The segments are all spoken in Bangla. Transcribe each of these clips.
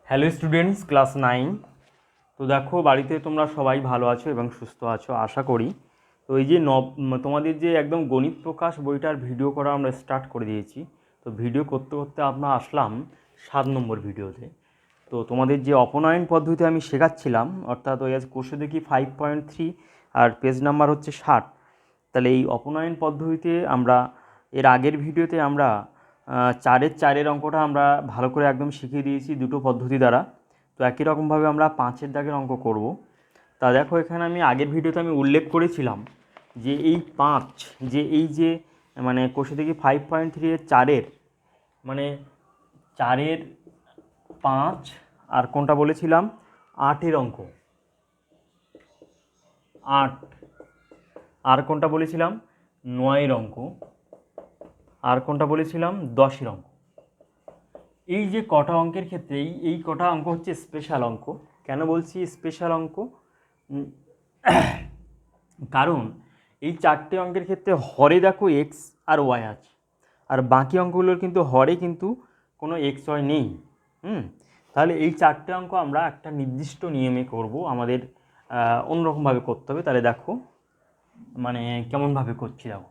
Hello students, class 9। তো দেখো, বাড়িতে তোমরা সবাই ভালো আছো এবং সুস্থ আছো আশা করি। তো এই যে তোমাদের যে একদম গণিত প্রকাশ বইটার ভিডিও করা আমরা স্টার্ট করে দিয়েছি। তো ভিডিও করতে করতে আমরা আসলাম 7 নম্বর ভিডিওতে। তো তোমাদের যে অপনয়ন পদ্ধতি আমি শেখাচ্ছিলাম, অর্থাৎ ওই আজ কোর্সে দেখি 5.3 আর পেজ নাম্বার হচ্ছে 60। তাহলে এই অপনয়ন পদ্ধতিতে আমরা এর আগের ভিডিওতে আমরা 4-এর অঙ্কটা আমরা ভালো করে একদম শিখিয়ে দিয়েছি দুটো পদ্ধতি দ্বারা। তো একই রকমভাবে আমরা 5-এর দাগের অঙ্ক করব। তা দেখো, এখানে আমি আগের ভিডিওতে আমি উল্লেখ করেছিলাম যে এই 5, যে এই যে মানে কোষে দেখি 5.3 এর 4-এর মানে 4-এর 5, আর কোনটা বলেছিলাম 8-এর অঙ্ক 8, আর কোনটা বলেছিলাম 9-এর অঙ্ক, আর কোনটা বলেছিলাম 10-এর অঙ্ক। এই যে কটা অঙ্কের ক্ষেত্রে এই কটা অঙ্ক হচ্ছে স্পেশাল অঙ্ক। কেন বলছি স্পেশাল অঙ্ক? কারণ এই 4টে অঙ্কের ক্ষেত্রে হরে দেখো এক্স আর ওয়াই আছে, আর বাকি অঙ্কগুলোর কিন্তু হরে কিন্তু কোনো এক্স ওয়াই নেই। তাহলে এই 4টে অঙ্ক আমরা একটা নির্দিষ্ট নিয়মে করব, আমাদের অন্যরকমভাবে করতে হবে। তাহলে দেখো মানে কেমনভাবে করছি দেখো।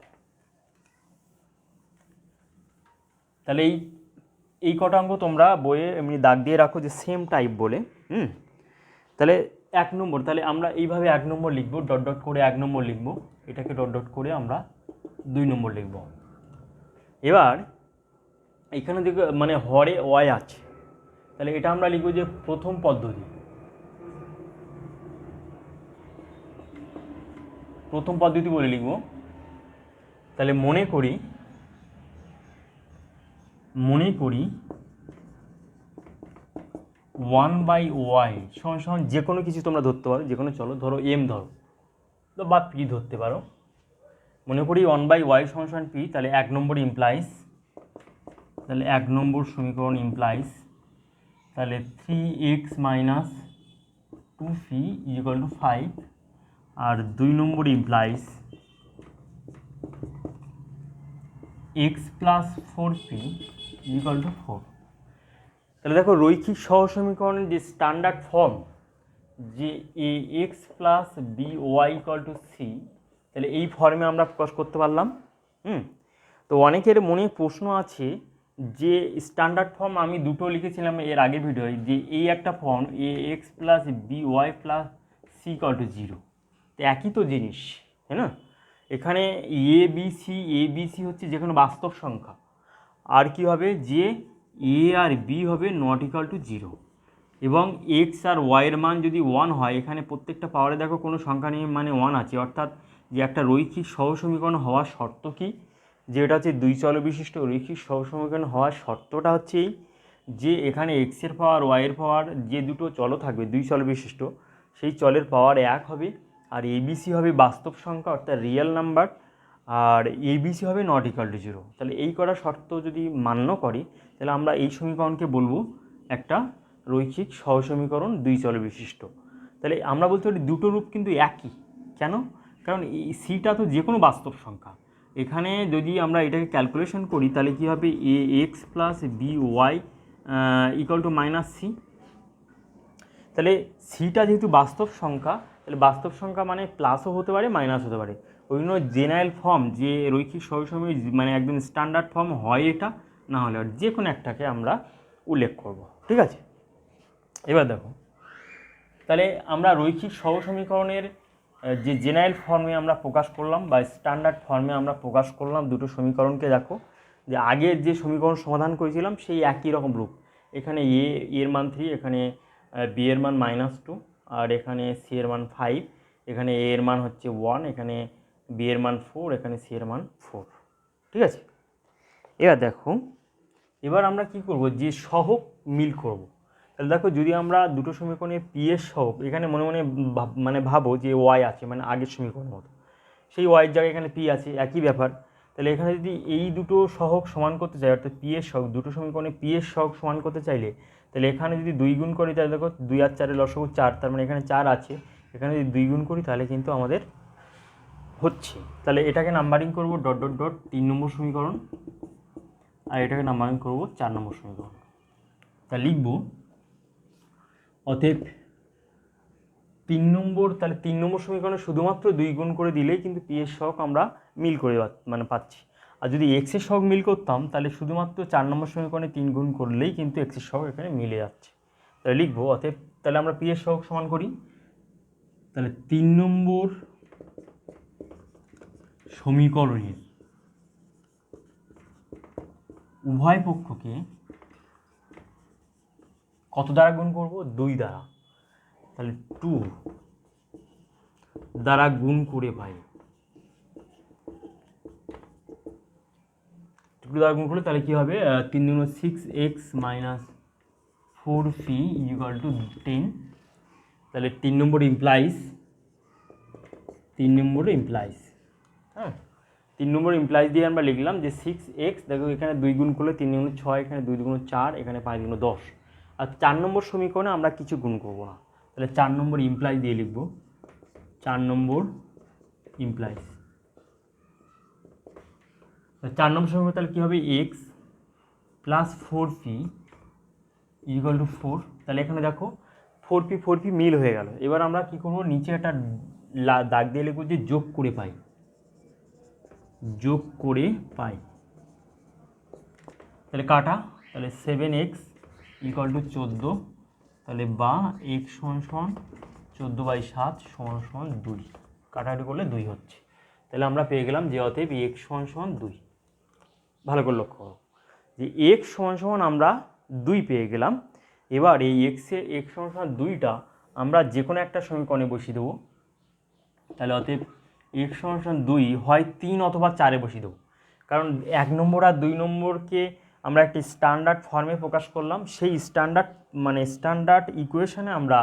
তাহলে এই কটা অঙ্ক তোমরা বইয়ে এমনি দাগ দিয়ে রাখো যে সেম টাইপ বলে। তাহলে 1 নম্বর, তাহলে আমরা এইভাবে 1 নম্বর লিখব, ডট ডট করে 1 নম্বর লিখব, এটাকে ডট ডট করে আমরা 2 নম্বর লিখব। এবার এখানে দেখো মানে হরে ওয়াই আছে, তাহলে এটা আমরা লিখব যে প্রথম পদ্ধতি, প্রথম পদ্ধতি বলে লিখব। তাহলে মনে করি 1/y সমান যে কোনো কিছু তোমরা ধরতে পারো, যে কোনো, চলো ধরো এম ধরো বা পি ধরতে পারো। মনে করি 1/y সমান পি, তাহলে 1 নম্বর ইমপ্লাইজ, তাহলে 1 নম্বর সমীকরণ ইমপ্লাইজ তাহলে 3x - 2p = 5, আর 2 নম্বর ইমপ্লাইজ x + 4p = 4। তাহলে দেখো রৈখিক সহসমীকরণের যে স্ট্যান্ডার্ড ফর্ম, যে ax + by = c, তাহলে এই ফর্মে আমরা প্রকাশ করতে পারলাম। তো অনেকের মনে প্রশ্ন আছে যে স্ট্যান্ডার্ড ফর্ম আমি দুটো লিখেছিলাম এর আগের ভিডিওয়, যে এই একটা ফর্ম ax + by + c = 0, তো একই তো জিনিস, তাই না? এখানে এ বি সি হচ্ছে যে কোনো বাস্তব সংখ্যা, আর কি হবে যে এ আর বি হবে নট ইকাল টু 0, এবং এক্স আর ওয়াইয়ের মান যদি 1 হয়, এখানে প্রত্যেকটা পাওয়ারে দেখো কোনো সংখ্যা নেই মানে 1 আছে, অর্থাৎ যে একটা রৈখিক সহসমীকরণ হওয়ার শর্ত কি, যে এটা হচ্ছে 2 চল বিশিষ্ট রৈখিক সহসমীকরণ হওয়ার শর্তটা হচ্ছে এই যে এখানে এক্সের পাওয়ার ওয়াইয়ের পাওয়ার যে দুটো চল থাকবে 2 চল বিশিষ্ট, সেই চলের পাওয়ার 1 হবে, আর এবিসি হবে বাস্তব সংখ্যা অর্থাৎ রিয়েল নাম্বার, আর এবিসি হবে নট ইকাল টু 0। তাহলে এই কটা শর্ত যদি মান্য করে, তাহলে আমরা এই সমীকরণকে বলবো একটা রৈখিক সহসমীকরণ 2 চল বিশিষ্ট। তাহলে আমরা বলতে পারি দুটো রূপ কিন্তু একই। কেন? কারণ এই সিটা তো যে কোনো বাস্তব সংখ্যা। এখানে যদি আমরা এটাকে ক্যালকুলেশন করি, তাহলে কী হবে ax + by = -c। তাহলে সিটা যেহেতু বাস্তব সংখ্যা, তাহলে বাস্তব সংখ্যা মানে প্লাসও হতে পারে মাইনাস হতে পারে। ওই জন্য জেনারেল ফর্ম যে রৈখিক সহসমী মানে একদম স্ট্যান্ডার্ড ফর্ম হয় এটা, না হলে যে কোনো একটাকে আমরা উল্লেখ করব, ঠিক আছে? এবার দেখো, তাহলে আমরা রৈখিক সহসমীকরণের যে জেনারেল ফর্মে আমরা প্রকাশ করলাম বা স্ট্যান্ডার্ড ফর্মে আমরা প্রকাশ করলাম দুটো সমীকরণকে। দেখো যে আগের যে সমীকরণ সমাধান করেছিলাম সেই একই রকম রূপ। এখানে এর মান 3, এখানে বি এর মান -2, আর এখানে সি এর মান 5, এখানে এ এর মান হচ্ছে 1, এখানে বি এর মান 4, এখানে সি এর মান 4, ঠিক আছে? এবার দেখো, এবার আমরা কি করব, যে সহগ মিল করব। তাহলে দেখো, যদি আমরা দুটো সমীকরণে পি এর সহগ, এখানে মনে মনে মানে ভাবো যে ওয়াই আছে, মানে আগের সমীকরণের মতো, সেই ওয়াইয়ের জায়গায় এখানে পি আছে, একই ব্যাপার। তাহলে এখানে যদি এই দুটো সহগ সমান করতে চাই, অর্থাৎ পি এর সহগ, দুটো সমীকরণে পি এর সহগ সমান করতে চাইলে, তাহলে এখানে যদি 2 গুণ করি, তাহলে দেখো 2 আর 4 লসাগু 4, তার মানে এখানে 4 আছে, এখানে যদি 2 গুণ করি তাহলে কিন্তু আমাদের হচ্ছে। তাহলে এটাকে নাম্বারিং করব ডট ডট ডট 3 নম্বর সমীকরণ, আর এটাকে নাম্বারিং করব 4 নম্বর সমীকরণ। তা লিখব অতএব 3 নম্বর, তাহলে 3 নম্বর সমীকরণে শুধুমাত্র 2 গুণ করে দিলেই কিন্তু পি এর সহগ আমরা মিল করে মানে পাচ্ছি। আর যদি এক্স এর সহগ মিল করতাম তাহলে শুধুমাত্র 4 নম্বর সমীকরণে 3 গুণ করলেই কিন্তু এক্স এর সহগ এখানে মিলে যাচ্ছে। তাহলে লিখবো অতএব, তাহলে আমরা পি এর সহগ সমান করি, তাহলে 3 নম্বর সমীকরণের উভয় পক্ষকে কত দ্বারা গুণ করব? 2 দ্বারা। তাহলে 2 দ্বারা গুণ করে পাই, 2 দ্বারা গুণ করলে তাহলে কী হবে? 3 দুগুণ 6x minus 4p equal to 10। তাহলে 3 নম্বর ইমপ্লাইজ, 3 নম্বর ইমপ্লাইজ, হ্যাঁ 3 নম্বর ইমপ্লাইজ দিয়ে আমরা লিখলাম যে 6x, দেখো এখানে 2 গুণ করলে 3 দুগুণ 6, এখানে 2 দুগুণ 4, এখানে 5 দুগুণ 10। আর 4 নম্বর সমীকরণে আমরা কিছু গুণ করব না, তাহলে 4 নম্বর ইমপ্লাইজ দিয়ে লিখব, 4 নম্বর ইমপ্লাইজ। 4 নম্বর সমীকরণ তাহলে কী হবে? x plus 4p equal to 4। তাহলে এখানে দেখো 4p মিল হয়ে গেল। এবার আমরা কী করবো? নিচে একটা দাগ দিয়ে লিখব যে যোগ করে পাই, যোগ করে পাই। তাহলে কাটা, তাহলে 7x ইকুয়াল টু 14, তাহলে বা x সমান 14/7 সমান 2, কাটাকাটি করলে 2 হচ্ছে। তাহলে আমরা পেয়ে গেলাম যে অতএব x সমান 2। ভালো করে লক্ষ্য করো যে x সমান আমরা 2 পেয়ে গেলাম। এবার এই x সমান 2টা আমরা যে কোনো একটা সমীকরণে বসিয়ে দেবো। তাহলে অতএব x সমান 2 হয় 3 অথবা 4-এ বসিয়ে দেবো, কারণ 1 নম্বর আর 2 নম্বরকে আমরা একটি স্ট্যান্ডার্ড ফর্মে প্রকাশ করলাম। সেই স্ট্যান্ডার্ড ইকুয়েশনে আমরা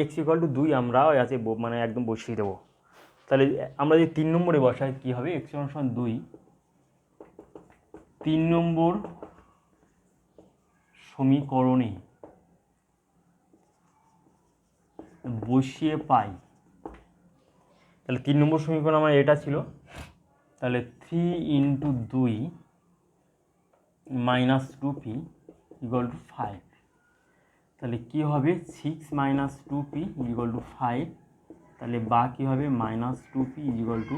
x ইকুয়াল টু 2 আমরা আছে মানে একদম বসিয়ে দেবো। তাহলে আমরা যদি 3 নম্বরে বসাই কী হবে? x সমান 2, 3 নম্বর সমীকরণে বসিয়ে পাই। তাহলে 3 নম্বর সমীকরণ আমার এটা ছিল, তাহলে 3 × 2 মাইনাস 2p ইকুয়াল টু 5। তাহলে কী হবে? 6 মাইনাস 2p ইকুয়াল টু 5। তাহলে বা কী হবে? Minus 2p equal to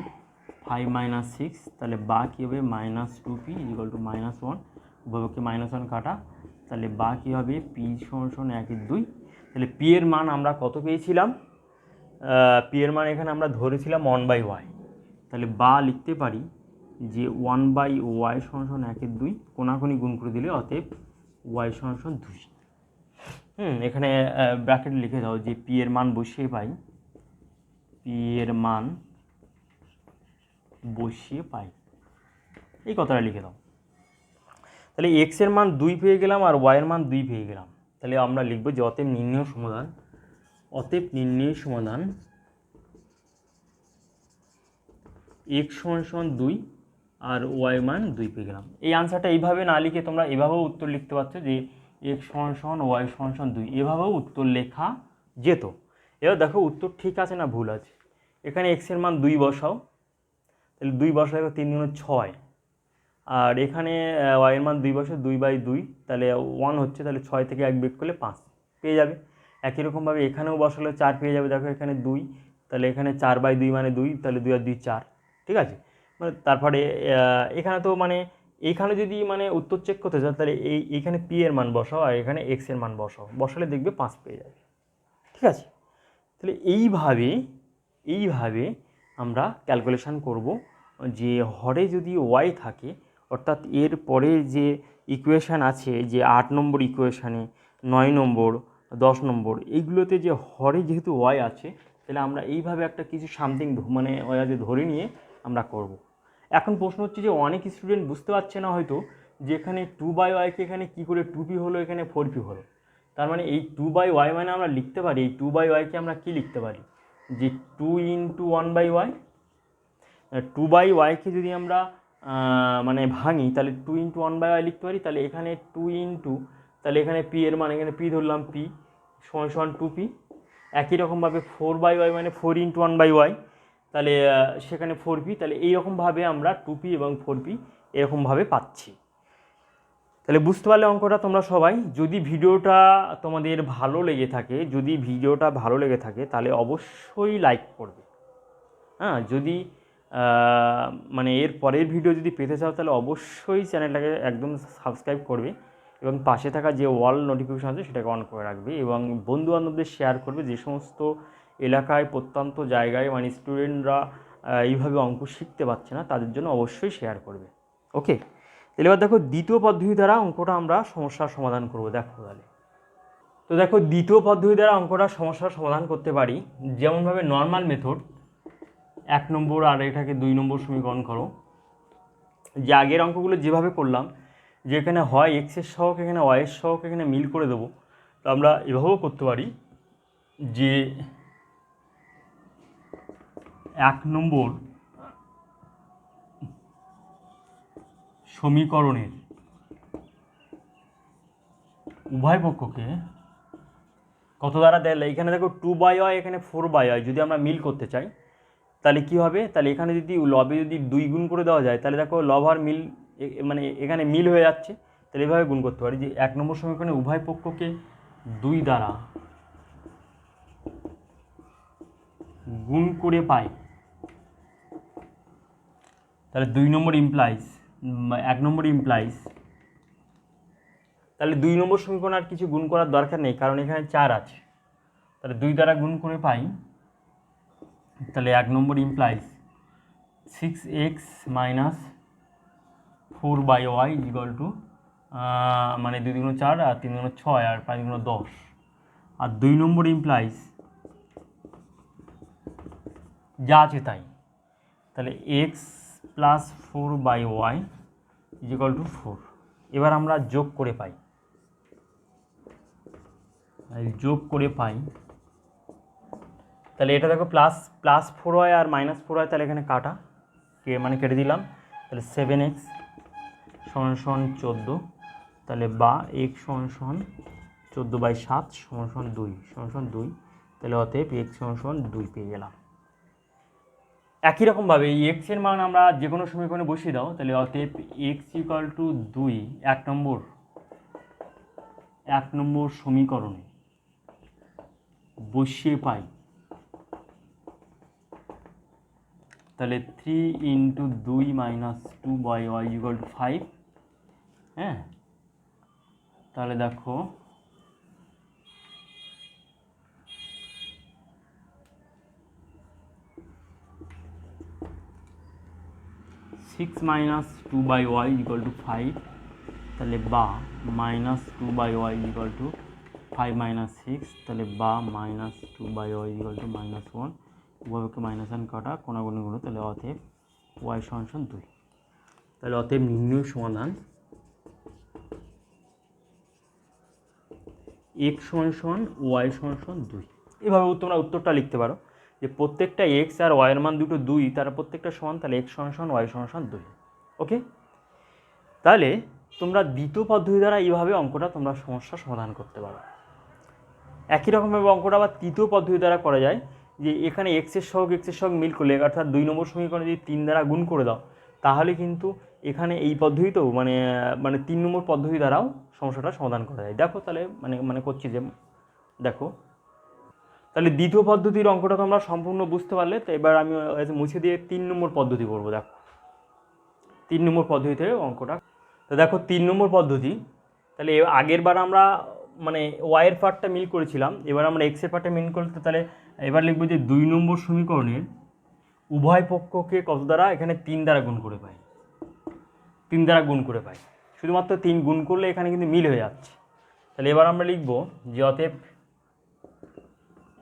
5 minus 6, তাহলে বা কী হবে? মাইনাস 2p ইকুয়াল টু -1, উভয়পক্ষে -1 কাটা, তাহলে বা কী হবে? p সমান 1/2। তাহলে p এর মান আমরা কত পেয়েছিলাম? p এর মান এখানে আমরা ধরেছিলাম 1/y। তাহলে বা লিখতে পারি যে 1/y সমান 1/2, কোনাকুনি গুণ করে দিলে অতএব y সমান 2। এখানে ব্র্যাকেট লিখে দাও যে p এর মান বসিয়ে পাই, p এর মান বসিয়ে পাই, এই কথাটা লিখে দাও। তাহলে x এর মান 2 পেয়ে গেলাম আর y এর মান 2 পেয়ে গেলাম। তাহলে আমরা লিখব যে অতএব নির্ণেয় সমাধান x সমান 2 আর y মান 2 পেয়ে গেলাম। এই আনসারটা এইভাবে না লিখে তোমরা এভাবেও উত্তর লিখতে পারছো যে x সমান y সমান 2, এভাবেও উত্তর লেখা যেত। এবার দেখো উত্তর ঠিক আছে না ভুল আছে। এখানে x এর মান 2 বসাও, তাহলে 2 বসালে 3 × 6, আর এখানে y এর মান 2 বসে 2/2, তাহলে 1 হচ্ছে, তাহলে 6 থেকে 1 বিয়োগ করলে 5 পেয়ে যাবে। একই রকমভাবে এখানেও বসালে 4 পেয়ে যাবে। দেখো এখানে 2, তাহলে এখানে 4/2 মানে 2, তাহলে 2 আর 2 4, ঠিক আছে। মানে তারপরে এখানে তো মানে এইখানে যদি মানে উত্তর চেক করতে চাও তাহলে এইখানে p এর মান বসাও আর এখানে x এর মান বসাও, বসালে দেখবে 5 পেয়ে যাবে, ঠিক আছে। তাহলে এইভাবে আমরা ক্যালকুলেশন করব যে হরে যদি y থাকে, অর্থাৎ এর পরে যে ইকুয়েশান আছে যে 8 নম্বর ইকুয়েশানে 9 নম্বর 10 নম্বর এইগুলোতে যে হরে যেহেতু y আছে, তাহলে আমরা এইভাবে একটা কিছু সামথিং মানে ওয়াজে ধরে নিয়ে আমরা করব। এখন প্রশ্ন হচ্ছে যে অনেক স্টুডেন্ট বুঝতে পারছে না হয়তো যে এখানে 2/y-কে এখানে কী করে 2p হলো, এখানে 4p হলো। তার মানে এই 2/y মানে আমরা লিখতে পারি, এই 2/y-কে আমরা কি লিখতে পারি যে 2 × 1/y। 2/y-কে যদি আমরা মানে ভাঙি তাহলে 2 × 1/y লিখতে পারি। তাহলে এখানে 2 × তাহলে এখানে p এর মান এখানে p ধরলাম, p সমান 2p। একই রকমভাবে 4/y মানে 4 × 1/y, তাহলে সেখানে 4p। তাহলে এইরকমভাবে আমরা 2p এবং 4p এরকমভাবে পাচ্ছি। তাহলে বুঝতে পারলে অঙ্কটা তোমরা সবাই। যদি ভিডিওটা তোমাদের ভালো লেগে থাকে তাহলে অবশ্যই লাইক করবে। হ্যাঁ, যদি মানে এর পরের ভিডিও যদি পেতে চাও তাহলে অবশ্যই চ্যানেলটাকে একদম সাবস্ক্রাইব করবে এবং পাশে থাকা যে অল নোটিফিকেশন আছে সেটাকে অন করে রাখবে এবং বন্ধুবান্ধবদের শেয়ার করবে। যে সমস্ত এলাকায় প্রত্যন্ত জায়গায় মানে স্টুডেন্টরা এইভাবে অঙ্ক শিখতে পারছে না তাদের জন্য অবশ্যই শেয়ার করবে। ওকে, তাহলে এবার দেখো দ্বিতীয় পদ্ধতি দ্বারা অঙ্কটা আমরা সমস্যার সমাধান করব। দেখো তাহলে, তো দেখো দ্বিতীয় পদ্ধতি দ্বারা অঙ্কটা সমস্যার সমাধান করতে পারি যেমনভাবে নর্মাল মেথড 1 নম্বর আর এটাকে 2 নম্বর সমীকরণ করো। যে আগের অঙ্কগুলো যেভাবে করলাম, যে এখানে হয় এক্সের সহগ এখানে ওয়াইয়ের সহগ এখানে মিল করে দেবো, তো আমরা এভাবেও করতে পারি যে 1 নম্বর সমীকরণের উভয় পক্ষকে কত দ্বারা দেয়, এখানে দেখো 2/y এখানে 4/y যদি আমরা মিল করতে চাই তাহলে কি হবে, তাহলে এখানে যদি লবে যদি 2 গুণ করে দেওয়া যায় তাহলে দেখো লব আর মিল মানে এখানে মিল হয়ে যাচ্ছে। তাহলে এভাবে গুণ করতে পারি যে 1 নম্বর সমীকরণে উভয় পক্ষকে 2 দ্বারা গুণ করে পাই। তাহলে 2 নম্বর ইমপ্লাইজ 1 নম্বর ইমপ্লাইজ, তাহলে 2 নম্বর সমীকরণ আর কিছু গুণ করার দরকার নেই কারণ এখানে 4 আছে। তাহলে 2 দ্বারা গুণ করে পাই, তাহলে 1 number implies 6x minus 4/y equal to মানে 2 দুগুণ 4 আর 3 দুগুণ 6 আর 5 দুগুণ 10। আর 2 নম্বর ইমপ্লাইজ যা আছে তাই, তাহলে x plus 4/y equal two 4। এবার আমরা যোগ করে পাই, তাহলে এটা দেখো প্লাস 4y আর মাইনাস 4y, তাহলে এখানে কাটা মানে কেটে দিলাম। তাহলে 7x সমান 14, তাহলে বা x সমান 14/7 সমান 2 তাহলে অতএব x সমান 2 পেয়ে গেলাম। একই রকমভাবে এই x এর মান আমরা যে কোনো সমীকরণে বসিয়ে দাও, তাহলে অতএব x ইকুয়াল টু 2 1 নম্বর সমীকরণে বসিয়ে পাই, তাহলে 3 × 2 - 2/y ইকুয়াল টু 5। হ্যাঁ, তাহলে দেখো 6 - 2/y ইকুয়াল টু 5, তাহলে বা -2/y ইকুয়াল টু 5 - 6, তাহলে বা -2/y ইকুয়াল টু -1, উভয়কে -1 কাটা কোণাগুণি গুণ, তাহলে অতএব y সমান 2। তাহলে অতএব নির্ণয় সমাধান x সমান y সমান 2। এভাবে তোমরা উত্তরটা লিখতে পারো যে প্রত্যেকটা x আর y এর মান দুটো 2, তারা প্রত্যেকটা সমান, তাহলে x সমান y সমান 2। ওকে, তাহলে তোমরা দ্বিতীয় পদ্ধতি দ্বারা এইভাবে অঙ্কটা তোমরা সমস্যার সমাধান করতে পারো। একই রকমভাবে অঙ্কটা আবার তৃতীয় পদ্ধতি দ্বারা করা যায়, যে এখানে এক্সের সহগ মিল করলে, অর্থাৎ 2 নম্বর সমীকরণে যদি 3 দ্বারা গুণ করে দাও তাহলে কিন্তু এখানে এই পদ্ধতিতেও মানে 3 নম্বর পদ্ধতি দ্বারাও সমস্যাটা সমাধান করা যায়। দেখো তাহলে মানে করছি যে দেখো, তাহলে দ্বিতীয় পদ্ধতির অঙ্কটা তোমরা সম্পূর্ণ বুঝতে পারলে। তো এবার আমি মুছে দিয়ে 3 নম্বর পদ্ধতি করবো। দেখো 3 নম্বর পদ্ধতিতে অঙ্কটা, তো দেখো 3 নম্বর পদ্ধতি, তাহলে আগের বার আমরা মানে ওয়াইয়ের পার্টটা মিল করেছিলাম, এবার আমরা এক্সের পার্টটা মিল করতে, তাহলে এবার লিখবো যে 2 নম্বর সমীকরণের উভয় পক্ষকে কত দ্বারা, এখানে 3 দ্বারা গুণ করে পাই, 3 দ্বারা গুণ করে পাই, শুধুমাত্র 3 গুণ করলে এখানে কিন্তু মিল হয়ে যাচ্ছে। তাহলে এবার আমরা লিখবো যে অতএব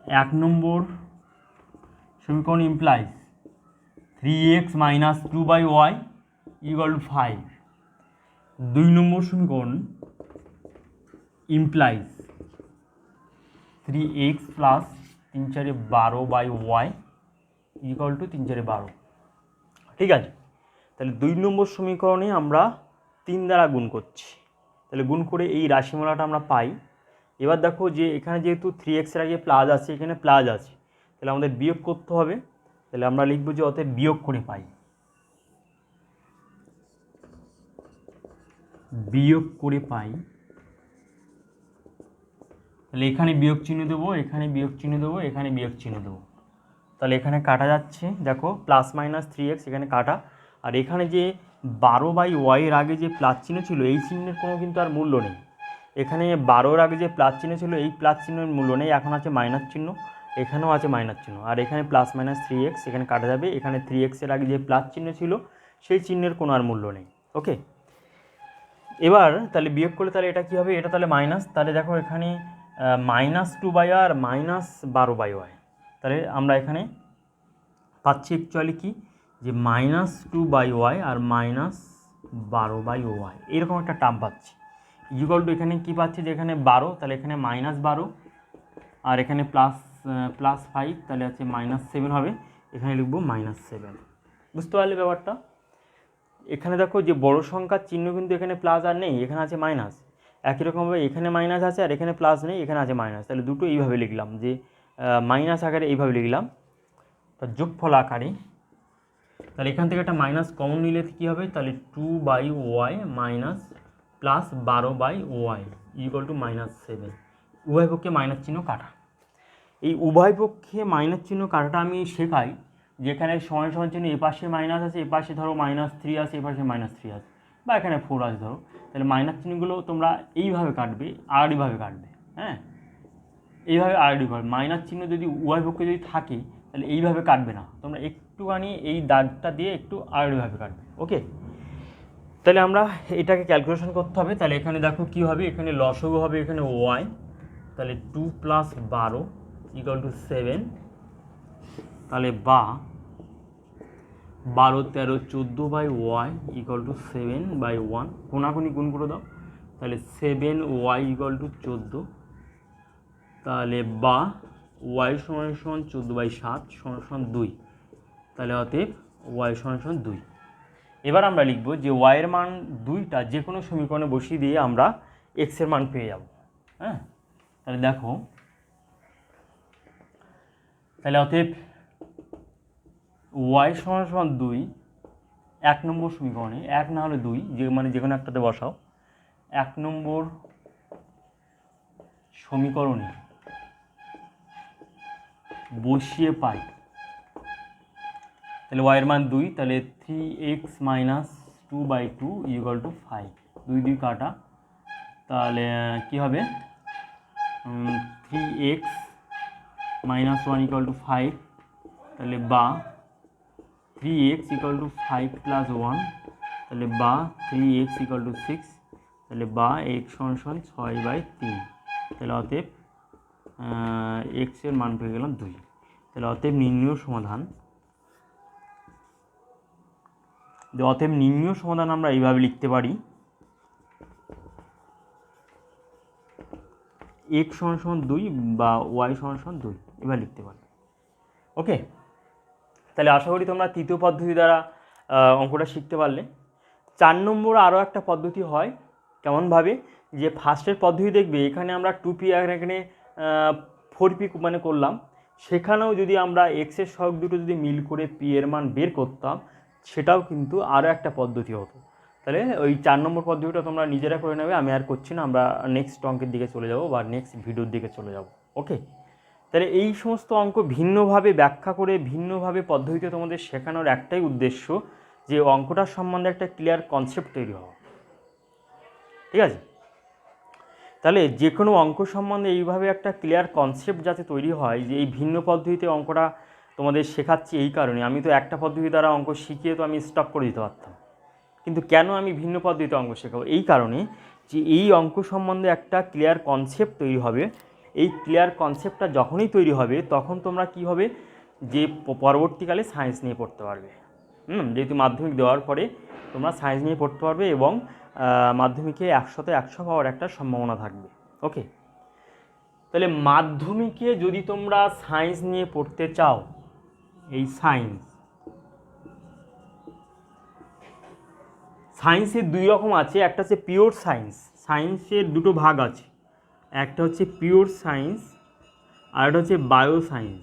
1 নম্বর সমীকরণ implies 3x - 2/y equal to 5। 2 নম্বর সমীকরণ implies 3x plus 3 × 4 = 12/y equal to 3 × 4 = 12। ঠিক আছে, তাহলে 2 নম্বর সমীকরণে আমরা 3 দ্বারা গুণ করছি, তাহলে গুণ করে এই রাশিমালাটা আমরা পাই। এবার দেখো যে এখানে যেহেতু 3x এর আগে প্লাস আছে, এখানে প্লাস আছে, তাহলে আমাদের বিয়োগ করতে হবে। তাহলে আমরা লিখব যে অতএব বিয়োগ করে পাই, বিয়োগ করে পাই, তাহলে এখানে বিয়োগ চিহ্ন দেবো, এখানে বিয়োগ চিহ্ন দেবো, এখানে বিয়োগ চিহ্ন দেবো, তাহলে এখানে কাটা যাচ্ছে, দেখো প্লাস মাইনাস 3x এখানে কাটা। আর এখানে যে 12/y-এর আগে যে প্লাস চিহ্ন ছিল এই চিহ্নের কোনো কিন্তু আর মূল্য নেই। এখানে 12-এর আগে যে প্লাস চিহ্ন ছিল এই প্লাস চিহ্নের মূল্য নেই, এখন আছে মাইনাস চিহ্ন, এখানেও আছে মাইনাস চিহ্ন। আর এখানে প্লাস মাইনাস 3x এখানে কাটা যাবে, এখানে 3x-এর আগে যে প্লাস চিহ্ন ছিল সেই চিহ্নের কোনো আর মূল্য নেই। ওকে, এবার তাহলে বিয়োগ করলে তাহলে এটা কী হবে, এটা তাহলে মাইনাস, তাহলে দেখো এখানে -2/y আর -12/y, তাহলে আমরা এখানে পাচ্ছি অ্যাকচুয়ালি কি যে -2/y আর -12/y এরকম একটা টার্ম পাচ্ছি। ইকুয়াল টু এখানে কী পাচ্ছি যে এখানে 12, তাহলে এখানে -12 আর এখানে +5, তাহলে আছে -7 হবে, এখানে লিখবো -7। বুঝতে পারলে ব্যাপারটা? এখানে দেখো যে বড় সংখ্যার চিহ্ন কিন্তু এখানে প্লাস আর নেই, এখানে আছে মাইনাস। একই রকমভাবে এখানে মাইনাস আছে আর এখানে প্লাস নেই, এখানে আছে মাইনাস, তাহলে দুটো এইভাবে লিখলাম যে মাইনাস আকারে এইভাবে লিখলাম তার যোগফল আকারে। তাহলে এখান থেকে একটা মাইনাস কমন নিলে কী হবে, তাহলে 2/y minus plus 12/y equal to -7। উভয় পক্ষে মাইনাস চিহ্ন কাটা। এই উভয় পক্ষে মাইনাস চিহ্ন কাটাটা আমি শেখাই, যেখানে সমান সমান চিহ্ন এপাশে মাইনাস আছে, এপাশে ধরো -3 আছে, এপাশে -3 আছে, বা এখানে 4 আছে ধরো, তাহলে মাইনাস চিহ্নগুলো তোমরা এইভাবে কাটবে, আড়াআড়িভাবে কাটবে। হ্যাঁ, এইভাবে আড়াআড়ি কাটবে। মাইনাস চিহ্ন যদি উভয় পক্ষে যদি থাকে তাহলে এইভাবে কাটবে না, তোমরা একটুখানি এই দাগটা দিয়ে একটু আড়াআড়িভাবে কাটবে। ওকে, তাহলে আমরা এটাকে ক্যালকুলেশন করতে হবে। তাহলে এখানে দেখো কী হবে, এখানে লসগু হবে এখানে y, তাহলে 2 + 12 = 7, তাহলে বা 12, 13, 14/y = 7/1, কোনাকুনি গুণ করে দাও, তাহলে 7y = 14, তাহলে বা y = 14/7 = 2, তাহলে অতএব y = 2। এবার আমরা লিখব যে y এর মান 2টা যে কোনো সমীকরণে বসিয়ে দিয়ে আমরা x এর মান পেয়ে যাব। হ্যাঁ, তাহলে দেখো, তাহলে অতএব y = 2 1 নম্বর সমীকরণে, 1 না হলে 2, যে কোনো একটাতে বসাও, 1 নম্বর সমীকরণে বসিয়ে পাই, তাহলে y এর মান 2, তাহলে 3x - 2/2 = 5, 2 2 কাটা, তাহলে কি হবে 3x - 1 = 5, তাহলে বা 3x = 5 + 1, তাহলে বা 3x = 6, তাহলে বা x = 6/3, তাহলে অতএব x এর মান পেয়ে গেলাম 2। তাহলে অতএব নির্ণয় সমাধান আমরা এইভাবে লিখতে পারি, x = 2 বা y = 2, এভাবে লিখতে পারি। ওকে, তাহলে আশা করি তোমরা তৃতীয় পদ্ধতি দ্বারা অঙ্কটা শিখতে পারলে। 4 নম্বর আরও একটা পদ্ধতি হয়, কেমনভাবে, যে ফার্স্টের পদ্ধতি দেখবে এখানে আমরা 2p আর এখানে 4p মানে করলাম, সেখানেও যদি আমরা এক্সের সহগ দুটো যদি মিল করে p এর মান বের করতাম, সেটাও কিন্তু আরও একটা পদ্ধতি হতো। তাহলে ওই 4 নম্বর পদ্ধতিটা তোমরা নিজেরা করে নেবে, আমি আর করছি না, আমরা নেক্সট অঙ্কের দিকে চলে যাব বা নেক্সট ভিডিওর দিকে চলে যাব। ওকে, তাহলে এই সমস্ত অঙ্ক ভিন্নভাবে ব্যাখ্যা করে ভিন্নভাবে পদ্ধতিতে তোমাদের শেখানোর একটাই উদ্দেশ্য, যে অঙ্কটার সম্বন্ধে একটা ক্লিয়ার কনসেপ্ট তৈরি হওয়া। ঠিক আছে, তাহলে যে কোনো অঙ্ক সম্বন্ধে এইভাবে একটা ক্লিয়ার কনসেপ্ট যাতে তৈরি হয়, যে এই ভিন্ন পদ্ধতিতে অঙ্কটা তোমাদের শেখাচ্ছি এই কারণে, আমি তো একটা পদ্ধতি দ্বারা অঙ্ক শিখিয়ে তো আমি স্টপ করে দিতে পারতাম, কিন্তু কেন আমি ভিন্ন পদ্ধতিতে অঙ্ক শেখাবো, এই কারণে যে এই অঙ্ক সম্বন্ধে একটা ক্লিয়ার কনসেপ্ট তৈরি হবে। এই ক্লিয়ার কনসেপ্টটা যখনই তৈরি হবে তখন তোমরা কি হবে, যে পরবর্তীকালে সায়েন্স নিয়ে পড়তে পারবে। যেহেতু মাধ্যমিক দেওয়ার পরে তোমরা সায়েন্স নিয়ে পড়তে পারবে এবং মাধ্যমিকে 100তে 100 পাওয়ার একটা সম্ভাবনা থাকবে। ওকে, তাহলে মাধ্যমিকে যদি তোমরা সায়েন্স নিয়ে পড়তে চাও, এই সায়েন্সের 2 রকম আছে, একটা হচ্ছে পিওর সায়েন্স, সায়েন্সের দুটো ভাগ আছে, একটা হচ্ছে পিওর সায়েন্স আর একটা হচ্ছে বায়ো সায়েন্স।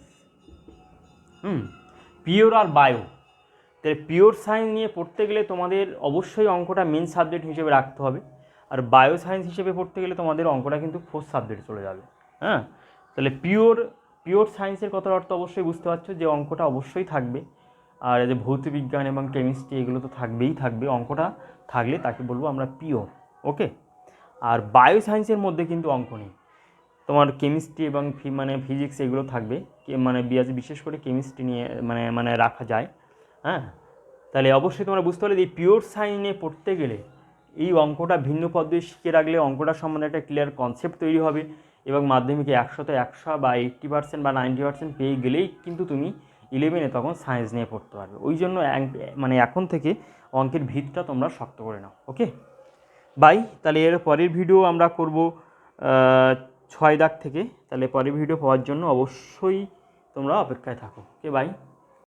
পিওর আর বায়ো, তাহলে পিওর সায়েন্স নিয়ে পড়তে গেলে তোমাদের অবশ্যই অঙ্কটা মেন সাবজেক্ট হিসেবে রাখতে হবে। আর বায়ো সায়েন্স হিসেবে পড়তে গেলে তোমাদের অঙ্কটা কিন্তু 4th সাবজেক্টে চলে যাবে। হ্যাঁ, তাহলে পিওর সায়েন্সের কথার অর্থ অবশ্যই বুঝতে পারছো যে অঙ্কটা অবশ্যই থাকবে। আর এই যে ভৌত বিজ্ঞান এবং কেমিস্ট্রি এগুলো তো থাকবেই থাকবে, অঙ্কটা থাকলে তাকে বলবো আমরা পিওর। ওকে, আর বায়ো সায়েন্সের মধ্যে কিন্তু অঙ্ক নেই, তোমার কেমিস্ট্রি এবং ফিজিক্স এগুলো থাকবে, মানে বিশেষ করে কেমিস্ট্রি নিয়ে মানে রাখা যায়। হ্যাঁ, তাহলে অবশ্যই তোমরা বুঝতে পারলে এই পিওর সায়েন্সে পড়তে গেলে এই অঙ্কটা ভিন্ন পদ্ধতি শিখে রাখলে অঙ্কটা সম্বন্ধে একটা ক্লিয়ার কনসেপ্ট তৈরি হবে, এবং মাধ্যমিকে 100 বা 80% বা 90% পেয়ে গেলেই কিন্তু তুমি 11-এ তখন সায়েন্স নিয়ে পড়তে পারবে। ওই জন্য মানে এখন থেকে অঙ্কের ভিতটা তোমরা শক্ত করে নাও। ওকে বাই, তাহলে এর পরের ভিডিও আমরা করব 6 দাগ থেকে। তাহলে পরের ভিডিও পাওয়ার জন্য অবশ্যই তোমরা অপেক্ষায় থাকো। Okay bye.